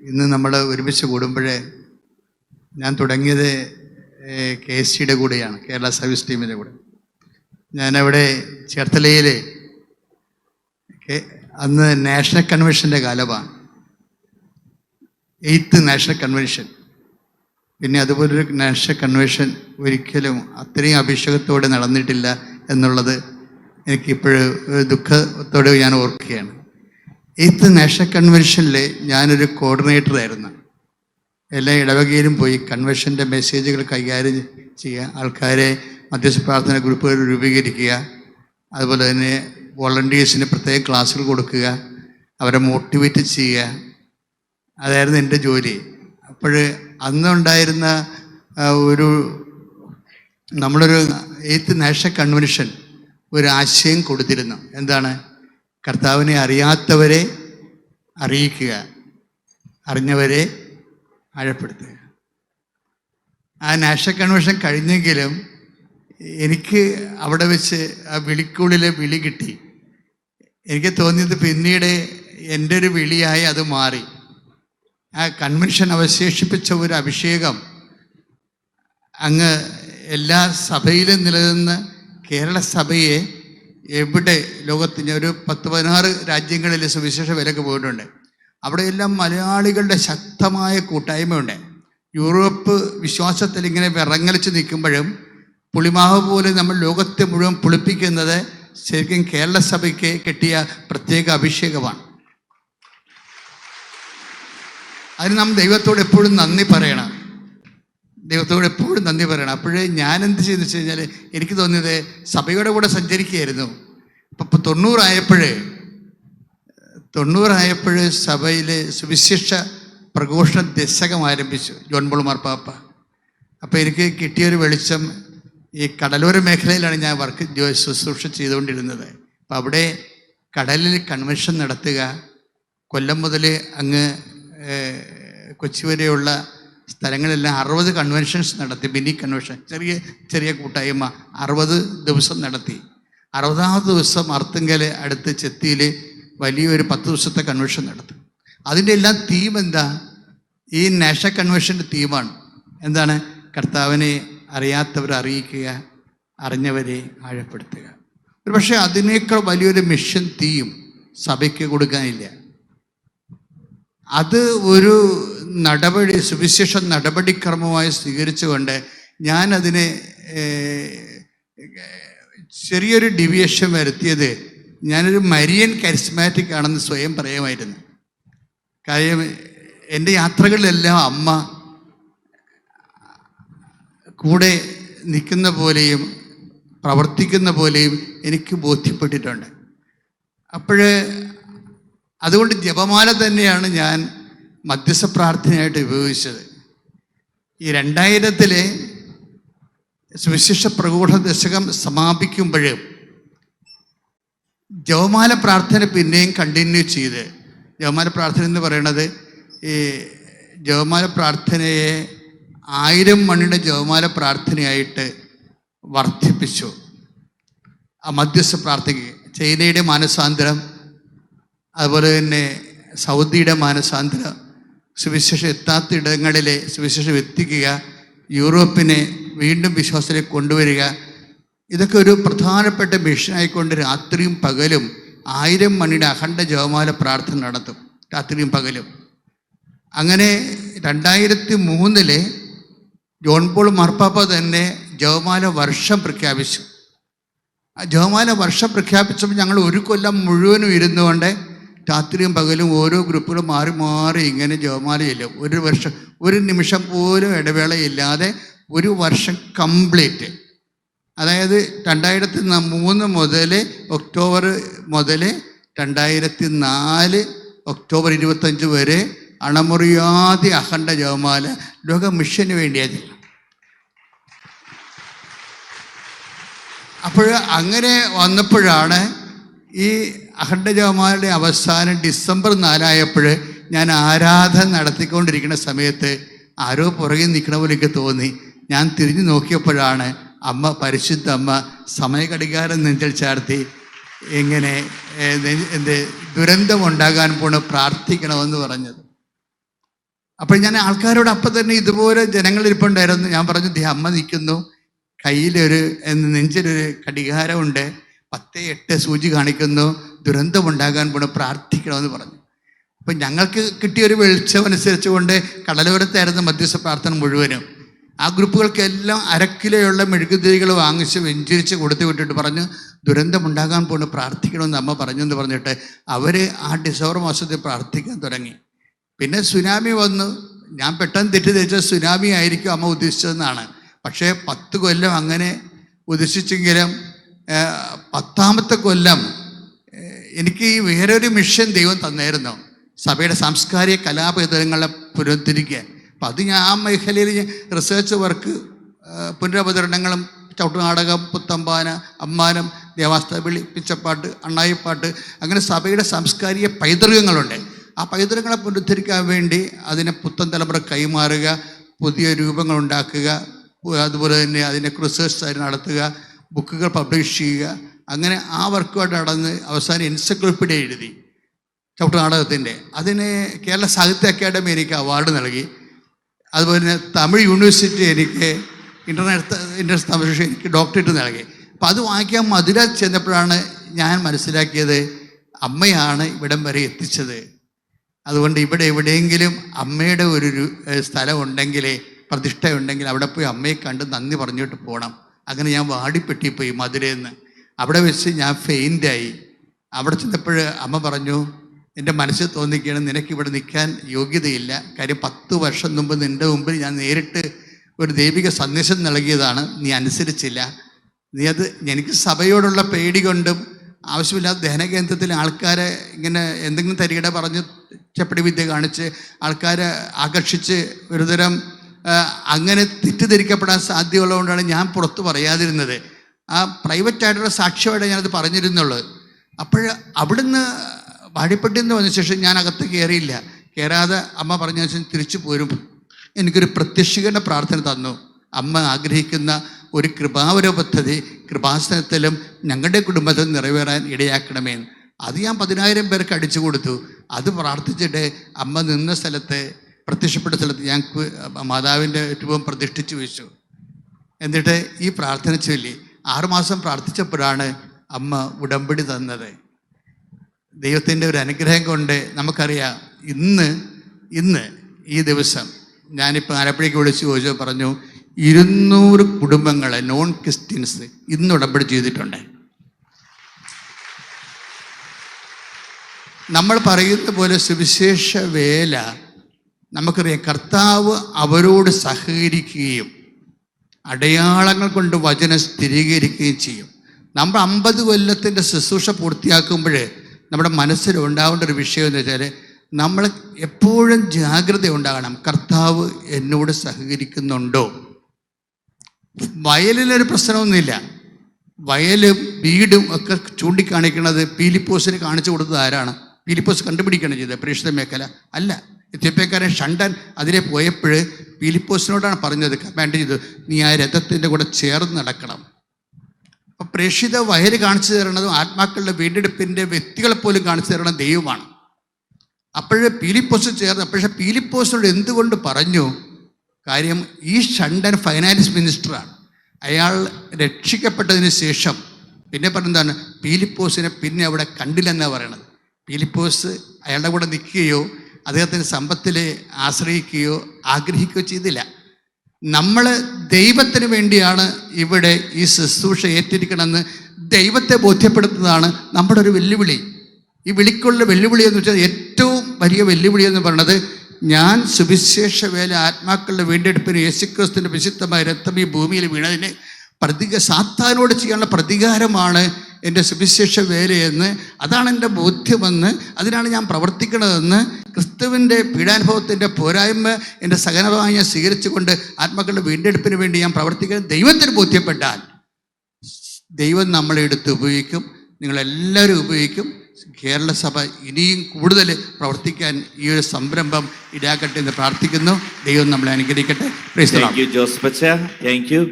ഇന്ന് നമ്മൾ ഒരുമിച്ച് കൂടുമ്പോഴേ ഞാൻ തുടങ്ങിയത് KSTയുടെ കൂടെയാണ്, കേരള സർവീസ് ടീമിൻ്റെ കൂടെ. ഞാനവിടെ ചേർത്തലയിൽ അന്ന് നാഷണൽ കൺവെൻഷൻ്റെ കാലമാണ്, 8th നാഷണൽ കൺവെൻഷൻ. പിന്നെ അതുപോലൊരു നാഷണൽ കൺവെൻഷൻ ഒരിക്കലും അത്രയും അഭിഷേകത്തോടെ നടന്നിട്ടില്ല എന്നുള്ളത് എനിക്കിപ്പോഴും ദുഃഖത്തോടെ ഞാൻ ഓർക്കുകയാണ്. 8th നാഷണൽ കൺവെൻഷനിൽ ഞാനൊരു കോർഡിനേറ്ററായിരുന്നു. എല്ലാ ഇടവകയിലും പോയി കൺവെൻഷൻ്റെ മെസ്സേജുകൾ കൈകാര്യം ചെയ്യുക, ആൾക്കാരെ മധ്യസ്ഥ പ്രാർത്ഥന ഗ്രൂപ്പുകൾ രൂപീകരിക്കുക, അതുപോലെ തന്നെ വോളണ്ടിയേഴ്സിന് പ്രത്യേക ക്ലാസ്സുകൾ കൊടുക്കുക, അവരെ മോട്ടിവേറ്റ് ചെയ്യുക. അതായിരുന്നു എൻ്റെ ജോലി. അപ്പോൾ അന്നുണ്ടായിരുന്ന നമ്മളൊരു 8th നാഷണൽ കൺവെൻഷൻ ഒരു ആശയം കൊടുത്തിരുന്നു. എന്താണ്? കർത്താവിനെ അറിയാത്തവരെ അറിയിക്കുക, അറിഞ്ഞവരെ ആഴപ്പെടുത്തുക. ആ നാഷണൽ കൺവെൻഷൻ കഴിഞ്ഞെങ്കിലും എനിക്ക് അവിടെ വെച്ച് ആ വിളിക്കുള്ളിലെ വിളി കിട്ടി. എനിക്ക് തോന്നിയത് പിന്നീട് എൻ്റെ ഒരു വിളിയായി അത് മാറി. ആ കൺവെൻഷൻ അവശേഷിപ്പിച്ച ഒരു അഭിഷേകം അങ്ങ് എല്ലാ സഭയിലും നിലനിന്ന് കേരള സഭയെ എവിടെ ലോകത്തിന് ഒരു 10-16 രാജ്യങ്ങളിൽ സുവിശേഷ വിലക്ക് പോയിട്ടുണ്ട്. അവിടെയെല്ലാം മലയാളികളുടെ ശക്തമായ കൂട്ടായ്മയുണ്ട്. യൂറോപ്പ് വിശ്വാസത്തിൽ ഇങ്ങനെ വിറങ്ങലിച്ച് നിൽക്കുമ്പോഴും പുളിമാവ് പോലെ നമ്മൾ ലോകത്തെ മുഴുവൻ പുളിപ്പിക്കുന്നത് ശരിക്കും കേരള സഭയ്ക്ക് കിട്ടിയ പ്രത്യേക അഭിഷേകമാണ്. അതിന് നാം ദൈവത്തോട് എപ്പോഴും നന്ദി പറയണം, ദൈവത്തോട് എപ്പോഴും നന്ദി പറയണം. അപ്പോഴേ ഞാൻ എന്ത് ചെയ്തെന്ന് വെച്ച് കഴിഞ്ഞാൽ എനിക്ക് തോന്നിയത് സഭയുടെ കൂടെ സഞ്ചരിക്കുകയായിരുന്നു. അപ്പം 90 സഭയിൽ സുവിശേഷ പ്രഘോഷണ ദശകം ആരംഭിച്ചു ജോൺ പോൾ മാർപ്പാപ്പ. അപ്പോൾ എനിക്ക് കിട്ടിയൊരു വെളിച്ചം, ഈ കടലോര മേഖലയിലാണ് ഞാൻ ശുശ്രൂഷ ചെയ്തുകൊണ്ടിരുന്നത്. അപ്പോൾ അവിടെ കടലിൽ കൺവെൻഷൻ നടത്തുക, കൊല്ലം മുതൽ അങ്ങ് കൊച്ചി വരെയുള്ള സ്ഥലങ്ങളെല്ലാം 60 കൺവെൻഷൻസ് നടത്തി. മിനി കൺവെൻഷൻ, ചെറിയ കൂട്ടായ്മ 60 ദിവസം നടത്തി. 60ാമത്തെ ദിവസം അർത്തുങ്കൽ അടുത്ത് ചെത്തിയിൽ വലിയൊരു 10 ദിവസത്തെ കൺവെൻഷൻ നടത്തും. അതിൻ്റെ എല്ലാം തീം എന്താ? ഈ നാഷണൽ കൺവെൻഷൻ്റെ തീമാണ്. എന്താണ്? കർത്താവിനെ അറിയാത്തവരെ അറിയിക്കുക, അറിഞ്ഞവരെ ആഴപ്പെടുത്തുക. ഒരു പക്ഷേ അതിനേക്കാൾ വലിയൊരു മിഷൻ തീം സഭയ്ക്ക് കൊടുക്കാനില്ല. അത് ഒരു നടപടി, സുവിശേഷ നടപടിക്രമമായി സ്വീകരിച്ചുകൊണ്ട് ഞാനതിനെ ചെറിയൊരു ഡീവിയേഷൻ വരുത്തിയത്. ഞാനൊരു മരിയൻ കരിസ്മാറ്റിക് ആണെന്ന് സ്വയം പറയുമായിരുന്നു. കാര്യം എൻ്റെ യാത്രകളിലെല്ലാം അമ്മ കൂടെ നിൽക്കുന്ന പോലെയും പ്രവർത്തിക്കുന്ന പോലെയും എനിക്ക് ബോധ്യപ്പെട്ടിട്ടുണ്ട്. അതുകൊണ്ട് ജപമാല തന്നെയാണ് ഞാൻ മധ്യസ്ഥ പ്രാർത്ഥനയായിട്ട് ഉപയോഗിച്ചത്. ഈ 2000 സുവിശേഷ പ്രഘോഷണ ദശകം സമാപിക്കുമ്പോഴും ജപമാല പ്രാർത്ഥന പിന്നെയും കണ്ടിന്യൂ ചെയ്ത്, ജപമാല പ്രാർത്ഥന എന്ന് പറയുന്നത് ഈ ജപമാല പ്രാർത്ഥനയെ 1000 മണിയുടെ ജപമാല പ്രാർത്ഥനയായിട്ട് വർദ്ധിപ്പിച്ചു. ആ മധ്യസ്ഥ പ്രാർത്ഥനയ്ക്ക് ചൈനയുടെ മാനസാന്തരം, അതുപോലെ തന്നെ സൗദിയുടെ മാനസാന്തരം, സുവിശേഷം എത്താത്ത ഇടങ്ങളിലെ സുവിശേഷം എത്തിക്കുക, യൂറോപ്പിനെ വീണ്ടും വിശ്വാസത്തിലേക്ക് കൊണ്ടുവരിക, ഇതൊക്കെ ഒരു പ്രധാനപ്പെട്ട മിഷനായിക്കൊണ്ട് രാത്രിയും പകലും 1000 മണിയുടെ അഖണ്ഡ ജപമാല പ്രാർത്ഥന നടത്തും, രാത്രിയും പകലും. അങ്ങനെ 2003 ജോൺ പോൾ മാർപ്പാപ്പ തന്നെ ജപമാല വർഷം പ്രഖ്യാപിച്ചു. ആ ജപമാല വർഷം പ്രഖ്യാപിച്ചപ്പോൾ ഞങ്ങൾ ഒരു കൊല്ലം മുഴുവനും ഇരുന്നുകൊണ്ട് രാത്രിയും പകലും ഓരോ ഗ്രൂപ്പുകളും മാറി മാറി ഇങ്ങനെ ജപമാലയില്ല. ഒരു വർഷം, ഒരു നിമിഷം പോലും ഇടവേളയില്ലാതെ ഒരു വർഷം കംപ്ലീറ്റ്. അതായത് 2003 മുതൽ ഒക്ടോബർ മുതൽ 2004 ഒക്ടോബർ 25 വരെ അണമുറിയാതെ അഖണ്ഡ ജപമാല ലോക മിഷന് വേണ്ടിയത്. അപ്പോൾ അങ്ങനെ വന്നപ്പോഴാണ് ഈ അഖണ്ഡ ജപമാലയുടെ അവസാനം ഡിസംബർ 4 ഞാൻ ആരാധന നടത്തിക്കൊണ്ടിരിക്കുന്ന സമയത്ത് ആരോ പുറകെ നിൽക്കണ പോലെ എനിക്ക് തോന്നി. ഞാൻ തിരിഞ്ഞു നോക്കിയപ്പോഴാണ് അമ്മ, പരിശുദ്ധ അമ്മ സമയഘടികാരം നെഞ്ചിൽ ചാർത്തി ഇങ്ങനെ ദുരന്തമുണ്ടാകാൻ പോണ പ്രാർത്ഥിക്കണമെന്ന് പറഞ്ഞത്. അപ്പോൾ ഞാൻ ആൾക്കാരോട് അപ്പം തന്നെ ഇതുപോലെ ജനങ്ങളിരിപ്പുണ്ടായിരുന്നു. ഞാൻ പറഞ്ഞു, അമ്മ നിൽക്കുന്നു, കയ്യിലൊരു നെഞ്ചിലൊരു കടികാരമുണ്ട്, 10:08 സൂചി കാണിക്കുന്നു, ദുരന്തമുണ്ടാകാൻ പോണ, പ്രാർത്ഥിക്കണമെന്ന് പറഞ്ഞു. അപ്പം ഞങ്ങൾക്ക് കിട്ടിയൊരു വെളിച്ചം അനുസരിച്ച് കൊണ്ട് കടലോരത്തായിരുന്നു മധ്യസ്ഥ പ്രാർത്ഥന മുഴുവനും. ആ ഗ്രൂപ്പുകൾക്കെല്ലാം 1/2 കിലോയുള്ള മെഴുകുതിരികൾ വാങ്ങിച്ച് വെഞ്ചരിച്ച് കൊടുത്തു വിട്ടിട്ട് പറഞ്ഞു, ദുരന്തമുണ്ടാകാൻ പോണ്, പ്രാർത്ഥിക്കണമെന്ന് അമ്മ പറഞ്ഞു എന്ന് പറഞ്ഞിട്ട് അവർ ആ ഡിസംബർ മാസത്തിൽ പ്രാർത്ഥിക്കാൻ തുടങ്ങി. പിന്നെ സുനാമി വന്നു. ഞാൻ പെട്ടെന്ന് തെറ്റിദ്ധരിച്ച സുനാമി ആയിരിക്കും അമ്മ ഉദ്ദേശിച്ചതെന്നാണ്. പക്ഷേ 10 കൊല്ലം അങ്ങനെ ഉദ്ദേശിച്ചെങ്കിലും 10ാമത്തെ കൊല്ലം എനിക്ക് ഈ വേറൊരു മിഷൻ ദൈവം തന്നായിരുന്നു, സഭയുടെ സാംസ്കാരിക കലാപേതരങ്ങളെ പുനരുദ്ധരിക്കുക. അപ്പം അത് ഞാൻ ആ മേഖലയിൽ റിസർച്ച് വർക്ക്, പുനരവതരണങ്ങളും, ചവിട്ടുനാടകം, പുത്തമ്പാന, അമ്മാനം, ദേവാസ്തവിളി, പിച്ചപ്പാട്ട്, അണ്ണായിപ്പാട്ട്, അങ്ങനെ സഭയുടെ സാംസ്കാരിക പൈതൃകങ്ങളുണ്ട്. ആ പൈതൃകങ്ങളെ പുനരുദ്ധരിക്കാൻ വേണ്ടി അതിനെ പുത്തൻ തലമുറ കൈമാറുക, പുതിയ രൂപങ്ങൾ ഉണ്ടാക്കുക, അതുപോലെ തന്നെ അതിനെ റിസർച്ച് നടത്തുക, ബുക്കുകൾ പബ്ലിഷ് ചെയ്യുക. അങ്ങനെ ആ വർക്കുമായിട്ട് നടന്ന് അവസാനം എൻസൈക്ലോപ്പീഡിയ എഴുതി ചവിട്ടുനാടകത്തിൻ്റെ. അതിന് കേരള സാഹിത്യ അക്കാദമി എനിക്ക് അവാർഡ് നൽകി. അതുപോലെ തന്നെ തമിഴ് യൂണിവേഴ്സിറ്റി എനിക്ക് ഇന്റർനാഷണൽ തമിഴ് എനിക്ക് ഡോക്ടറേറ്റ് നൽകി. അപ്പം അത് വാങ്ങിക്കാൻ മധുര ചെന്നപ്പോഴാണ് ഞാൻ മനസ്സിലാക്കിയത് അമ്മയാണ് ഇവിടം വരെ എത്തിച്ചത്. അതുകൊണ്ട് ഇവിടെ എവിടെയെങ്കിലും അമ്മയുടെ ഒരു സ്ഥലം ഉണ്ടെങ്കിൽ, പ്രതിഷ്ഠ ഉണ്ടെങ്കിൽ അവിടെ പോയി അമ്മയെ കണ്ട് നന്ദി പറഞ്ഞിട്ട് പോകണം. അങ്ങനെ ഞാൻ വാടിപ്പെട്ടിപ്പോയി മധുരയിൽ നിന്ന്. അവിടെ വെച്ച് ഞാൻ ഫെയിൻ്റായി. അവിടെ ചെന്നപ്പോൾ അമ്മ പറഞ്ഞു, എൻ്റെ മനസ്സിൽ തോന്നിക്കുകയാണ്, നിനക്കിവിടെ നിൽക്കാൻ യോഗ്യതയില്ല. കാര്യം 10 വർഷം മുമ്പ് നിൻ്റെ മുമ്പിൽ ഞാൻ നേരിട്ട് ഒരു ദൈവിക സന്ദേശം നൽകിയതാണ്, നീ അനുസരിച്ചില്ല. നീ അത്, എനിക്ക് സഭയോടുള്ള പേടി കൊണ്ടും ആവശ്യമില്ലാത്ത ദഹനകേന്ദ്രത്തിൽ ആൾക്കാരെ ഇങ്ങനെ എന്തെങ്കിലും തരികിട പറഞ്ഞ് ചപ്പടി വിദ്യ കാണിച്ച് ആൾക്കാരെ ആകർഷിച്ച് ഒരുതരം അങ്ങനെ തെറ്റിദ്ധരിക്കപ്പെടാൻ സാധ്യതയുള്ളതുകൊണ്ടാണ് ഞാൻ പുറത്ത് പറയാതിരുന്നത്. ആ പ്രൈവറ്റായിട്ടുള്ള സാക്ഷ്യമായിട്ട് ഞാനത് പറഞ്ഞിരുന്നുള്ളൂ. അപ്പോൾ അവിടുന്ന് വാടിപ്പെട്ടിൽ നിന്ന് വന്ന ശേഷം ഞാൻ അകത്ത് കയറിയില്ല. കയറാതെ അമ്മ പറഞ്ഞ ശേഷം തിരിച്ചു പോരും. എനിക്കൊരു പ്രത്യക്ഷീകരണ പ്രാർത്ഥന തന്നു. അമ്മ ആഗ്രഹിക്കുന്ന ഒരു കൃപാവര പദ്ധതി കൃപാസനത്തിലും ഞങ്ങളുടെ കുടുംബത്തിൽ നിറവേറാൻ ഇടയാക്കണമെന്ന്. അത് ഞാൻ 10,000 പേർക്ക് അടിച്ചു കൊടുത്തു. അത് പ്രാർത്ഥിച്ചിട്ട് അമ്മ നിന്ന സ്ഥലത്ത്, പ്രത്യക്ഷപ്പെട്ട സ്ഥലത്ത് ഞാൻ മാതാവിൻ്റെ രൂപം പ്രതിഷ്ഠിച്ചു വെച്ചു. എന്നിട്ട് ഈ പ്രാർത്ഥന ചൊല്ലി 6 മാസം പ്രാർത്ഥിച്ചപ്പോഴാണ് അമ്മ ഉടമ്പടി തന്നത്. ദൈവത്തിൻ്റെ ഒരു അനുഗ്രഹം കൊണ്ട് നമുക്കറിയാം, ഇന്ന് ഈ ദിവസം ഞാനിപ്പോൾ ആലപ്പുഴയ്ക്ക് വിളിച്ച് ചോദിച്ചു, പറഞ്ഞു 200 കുടുംബങ്ങളെ നോൺ ക്രിസ്ത്യൻസ് ഇന്ന് ഉടമ്പടി ചെയ്തിട്ടുണ്ട്. നമ്മൾ പറയുന്ന പോലെ സുവിശേഷ വേല നമുക്കറിയാം, കർത്താവ് അവരോട് സഹകരിക്കുകയും അടയാളങ്ങൾ കൊണ്ട് വചനം സ്ഥിരീകരിക്കുകയും ചെയ്യും. നമ്മൾ 50 കൊല്ലത്തിൻ്റെ ശുശ്രൂഷ പൂർത്തിയാക്കുമ്പോൾ നമ്മുടെ മനസ്സിൽ ഉണ്ടാവേണ്ട ഒരു വിഷയം എന്ന് വെച്ചാൽ, നമ്മൾ എപ്പോഴും ജാഗ്രത ഉണ്ടാകണം. കർത്താവ് എന്നോട് സഹകരിക്കുന്നുണ്ടോ? വയലിലൊരു പ്രശ്നമൊന്നുമില്ല. വയലും വീടും ഒക്കെ ചൂണ്ടിക്കാണിക്കുന്നത് പീലിപ്പോസിന് കാണിച്ചു കൊടുത്തത് ആരാണ്? പീലിപ്പോസ് കണ്ടുപിടിക്കുകയാണ് ചെയ്തത്, പ്രേക്ഷിത മേഖല അല്ല. എത്യോപ്യക്കാരൻ ഷണ്ടൻ അതിലെ പോയപ്പോൾ പീലിപ്പോസിനോടാണ് പറഞ്ഞത്, കമാൻഡ് ചെയ്തത്, നീ ആ രഥത്തിൻ്റെ കൂടെ ചേർന്ന് നടക്കണം. അപ്പം പ്രേക്ഷിത വയൽ കാണിച്ചു തരണതും ആത്മാക്കളുടെ വീണ്ടെടുപ്പിൻ്റെ വ്യക്തികളെ പോലും കാണിച്ചു തരണം ദൈവമാണ്. അപ്പോഴേ പീലിപ്പോസ് ചേർന്ന്. പക്ഷേ പീലിപ്പോസിനോട് എന്തുകൊണ്ട് പറഞ്ഞു? കാര്യം ഈ ഷണ്ടൻ ഫൈനാൻസ് മിനിസ്റ്ററാണ്. അയാൾ രക്ഷിക്കപ്പെട്ടതിന് ശേഷം പിന്നെ പറഞ്ഞതാണ്, പീലിപ്പോസിനെ പിന്നെ അവിടെ കണ്ടില്ലെന്നാണ് പറയണത്. പീലിപ്പോസ് അയാളുടെ കൂടെ നിൽക്കുകയോ അദ്ദേഹത്തിൻ്റെ സമ്പത്തിൽ ആശ്രയിക്കുകയോ ആഗ്രഹിക്കുകയോ ചെയ്തില്ല. നമ്മൾ ദൈവത്തിന് വേണ്ടിയാണ് ഇവിടെ ഈ ശുശ്രൂഷ ഏറ്റിരിക്കണമെന്ന് ദൈവത്തെ ബോധ്യപ്പെടുത്തുന്നതാണ് നമ്മുടെ ഒരു വെല്ലുവിളി. ഈ വിളിക്കുള്ള വെല്ലുവിളി എന്ന് വെച്ചാൽ, ഏറ്റവും വലിയ വെല്ലുവിളി എന്ന് പറയുന്നത്, ഞാൻ സുവിശേഷ വേല ആത്മാക്കളുടെ വീണ്ടെടുപ്പിന് യേശുക്രിസ്തുവിൻ്റെ വിശുദ്ധമായ രക്തം ഈ ഭൂമിയിൽ വീണതിന് സാത്താനോട് ചെയ്യാനുള്ള പ്രതികാരമാണ് എൻ്റെ സുവിശേഷ വേലയെന്ന്, അതാണ് എൻ്റെ ബോധ്യമെന്ന്, അതിനാണ് ഞാൻ പ്രവർത്തിക്കണതെന്ന്, ക്രിസ്തുവിൻ്റെ പീഡാനുഭവത്തിൻ്റെ പോരായ്മ എൻ്റെ സഹനമായി ഞാൻ സ്വീകരിച്ചുകൊണ്ട് ആത്മാക്കളുടെ വീണ്ടെടുപ്പിന് വേണ്ടി ഞാൻ പ്രവർത്തിക്കുന്നത് ദൈവത്തിന് ബോധ്യപ്പെട്ടാൽ ദൈവം നമ്മളെ എടുത്ത് ഉപയോഗിക്കും, നിങ്ങളെല്ലാവരും ഉപയോഗിക്കും. കേരള സഭ ഇനിയും കൂടുതൽ പ്രവർത്തിക്കാൻ ഈ ഒരു സംരംഭം ഇടയാക്കട്ടെ എന്ന് പ്രാർത്ഥിക്കുന്നു. ദൈവം നമ്മളെ അനുഗ്രഹിക്കട്ടെ. താങ്ക് യു ജോസഫ് അച്ഛാ. Thank you.